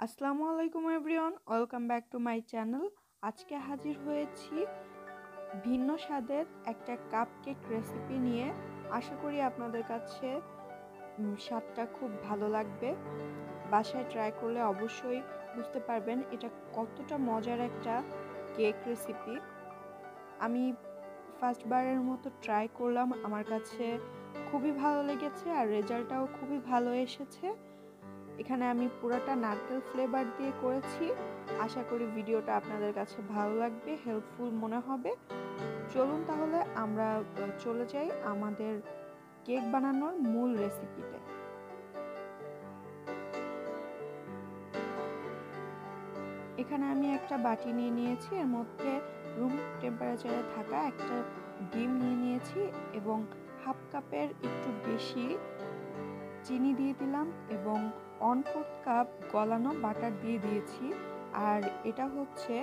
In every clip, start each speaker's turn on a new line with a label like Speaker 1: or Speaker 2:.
Speaker 1: আসসালামু আলাইকুম everyone, welcome back to my channel. আজকে হাজির হয়েছি ভিন্ন স্বাদের একটা কাপ কেক রেসিপি নিয়ে। আশা করি আপনাদের কাছে স্বাদটা খুব ভালো লাগবে। বাসায় ট্রাই করলে অবশ্যই বুঝতে পারবেন এটা কতটা মজার একটা কেক রেসিপি। আমি ফার্স্টবারের মতো ট্রাই করলাম, আমার কাছে খুবই ভালো লেগেছে আর রেজাল্টটাও খুবই ভালো এসেছে। এখানে আমি পুরোটা নারকেল ফ্লেভার দিয়ে করেছি। আশা করি ভিডিওটা আপনাদের কাছে ভালো লাগবে, হেল্পফুল মনে হবে। চলুন তাহলে আমরা চলে যাই আমাদের কেক বানানোর মূল রেসিপিতে। এখানে আমি একটা বাটি নিয়ে নিয়েছি, এর মধ্যে রুম টেম্পারেচারে থাকা একটা ডিম নিয়ে নিয়েছি এবং হাফ কাপের একটু বেশি চিনি দিয়ে দিলাম এবং 1/4 কাপ গলানো বাটার দিয়ে দিয়েছি। আর এটা হচ্ছে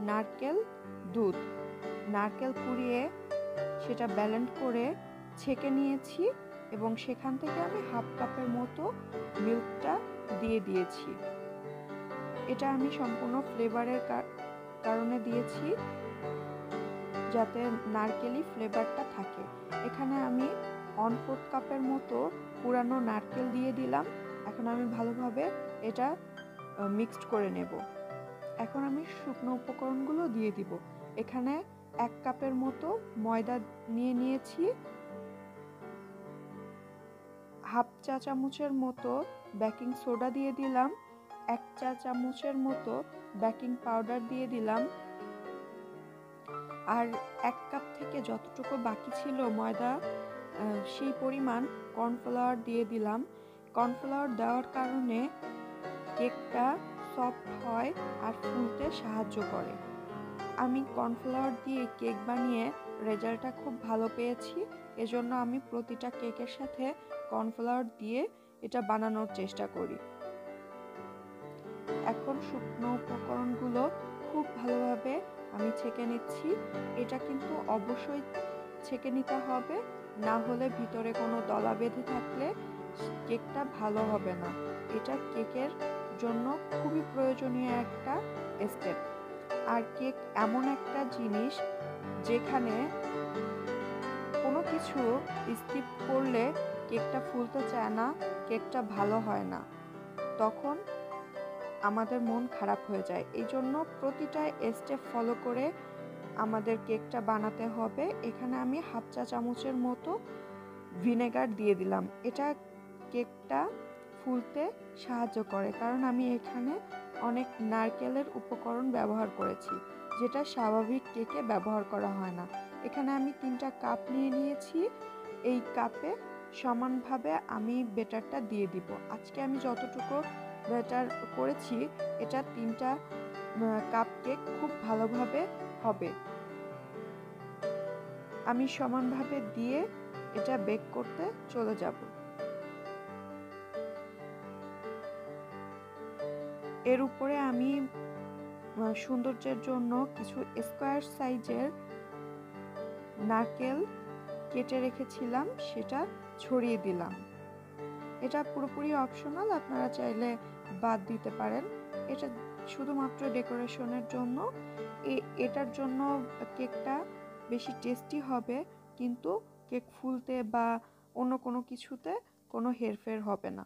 Speaker 1: নারকেল দুধ, নারকেল কুড়িয়ে সেটা ব্লেন্ড করে ছেঁকে নিয়েছি এবং সেখান থেকে আমি হাফ কাপের মতো মিল্কটা দিয়ে দিয়েছি। এটা আমি সম্পূর্ণ ফ্লেভারের কারণে দিয়েছি, যাতে নারকেলি ফ্লেভারটা থাকে। এখানে আমি 1/4 কাপের মতো পুরানো নারকেল দিয়ে দিলাম। এখন আমি ভালোভাবে এটা মিক্সড করে নেব। এখন আমি শুকনো উপকরণগুলো দিয়ে দিব। এখানে 1 কাপের মতো ময়দা নিয়ে নিয়েছি, হাফ চা চামচের মতো বেকিং সোডা দিয়ে দিলাম, 1 চা চামচের মতো বেকিং পাউডার দিয়ে দিলাম, আর 1 কাপ থেকে যতটুকু বাকি ছিল ময়দা সেই পরিমাণ কর্নফ্লাওয়ার দিয়ে দিলাম। কর্নফ্লাওয়ার দেওয়ার কারণে কেকটা সফট হয় আর ফুলতে সাহায্য করে। আমি কর্নফ্লাওয়ার দিয়ে কেক বানিয়ে রেজাল্টটা খুব ভালো পেয়েছি, এজন্য আমি প্রতিটা কেকের সাথে কর্নফ্লাওয়ার দিয়ে এটা বানানোর চেষ্টা করি। এখন শুকনো উপকরণগুলো খুব ভালোভাবে আমি ছেঁকে নিচ্ছি। এটা কিন্তু অবশ্যই ছেঁকে নিতে হবে, না হলে ভিতরে কোনো দলা বেঁধে থাকলে কেকটা ভালো হবে না। এটা কেকের জন্য খুবই প্রয়োজনীয় একটা স্টেপ। আর কেক এমন একটা জিনিস যেখানে কোনো কিছু স্কিপ করলে কেকটা ফুলতে চায় না, কেকটা ভালো হয় না, তখন আমাদের মন খারাপ হয়ে যায়। এই জন্য প্রতিটা স্টেপ ফলো করে আমাদের কেকটা বানাতে হবে। এখানে আমি হাফ চা চামচের মতো ভিনেগার দিয়ে দিলাম। এটা কেকটা ফুলতে সাহায্য করে, কারণ আমি এখানে অনেক নারকেলের উপকরণ ব্যবহার করেছি, যেটা স্বাভাবিক কেকে ব্যবহার করা হয় না। এখানে আমি 3টা কাপ নিয়ে নিয়েছি, এই কাপে সমানভাবে আমি বেটারটা দিয়ে দিব। আজকে আমি যতটুকু ব্যাটার করেছি এটা 3টা কাপ কেক খুব ভালোভাবে হবে। আমি সমানভাবে দিয়ে এটা বেক করতে চলে যাব। এর উপরে আমি সৌন্দর্যের জন্য কিছু স্কোয়ার সাইজের নারকেল কেটে রেখেছিলাম, সেটা ছড়িয়ে দিলাম। এটা পুরোপুরি অপশনাল, আপনারা চাইলে বাদ দিতে পারেন। এটা শুধুমাত্র ডেকোরেশনের জন্য। এটার জন্য কেকটা বেশি টেস্টি হবে, কিন্তু কেক ফুলতে বা অন্য কোনো কিছুতে কোনো হেরফের হবে না।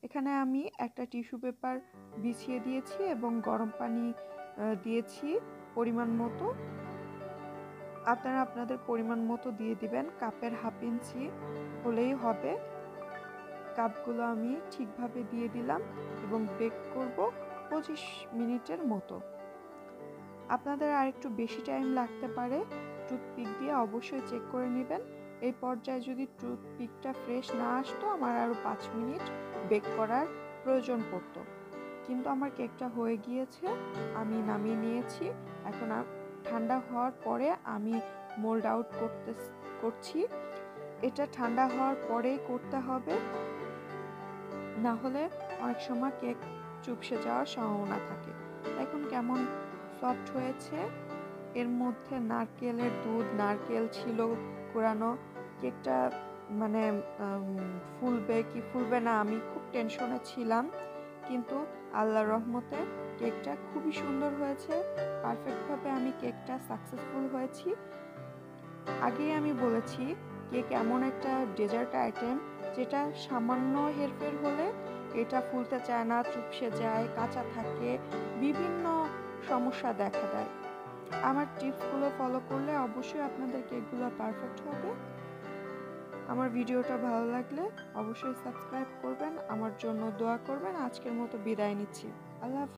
Speaker 1: এখানে আমি একটা টিস্যু পেপার বিছিয়ে দিয়েছি এবং গরম পানি দিয়েছি পরিমাণ মতো। আপনারা আপনাদের পরিমাণ মতো দিয়ে দিবেন, কাপের 1/2 ইঞ্চি হলেই হবে। কাপগুলো আমি ঠিকভাবে দিয়ে দিলাম এবং বেক করব 25 মিনিটের মতো। আপনাদের আর একটু বেশি টাইম লাগতে পারে, টুথপিক দিয়ে অবশ্যই চেক করে নেবেন। এই পর্যায়ে যদি টুথপিকটা ফ্রেশ না আসতো, আমার আরও 5 মিনিট বেক করার প্রয়োজন পড়তো, কিন্তু আমার কেকটা হয়ে গিয়েছে। আমি নামিয়ে নিয়েছি। এখন ঠান্ডা হওয়ার পরে আমি মোল্ড আউট করছি। এটা ঠান্ডা হওয়ার পরেই করতে হবে, না হলে অনেক সময় কেক চুপসে যাওয়ার সম্ভাবনা থাকে। এখন কেমন সফট হয়েছে, এর মধ্যে নারকেলের দুধ, নারকেল ছিল কোরানো। কেকটা ফুলবে কি ফুলবে না আমি খুব টেনশনে ছিলাম, কিন্তু আল্লাহর রহমতে কেকটা খুবই সুন্দর হয়েছে। পারফেক্টভাবে আমি কেকটা সাকসেসফুল হয়েছি। আগেই আমি বলেছি কেক এমন একটা ডেজার্ট আইটেম যেটা সামান্য হেরফের হলে এটা ফুলতে চায় না, চুপসে যায়, কাঁচা থাকে, বিভিন্ন সমস্যা দেখা দেয়। আমার টিপসগুলো ফলো করলে অবশ্যই আপনাদের কেকগুলো পারফেক্ট হবে। আমার ভিডিওটা ভালো লাগলে অবশ্যই সাবস্ক্রাইব করবেন, আমার জন্য দোয়া করবেন। আজকের মতো বিদায় নিচ্ছি। আল্লাহ হাফেজ।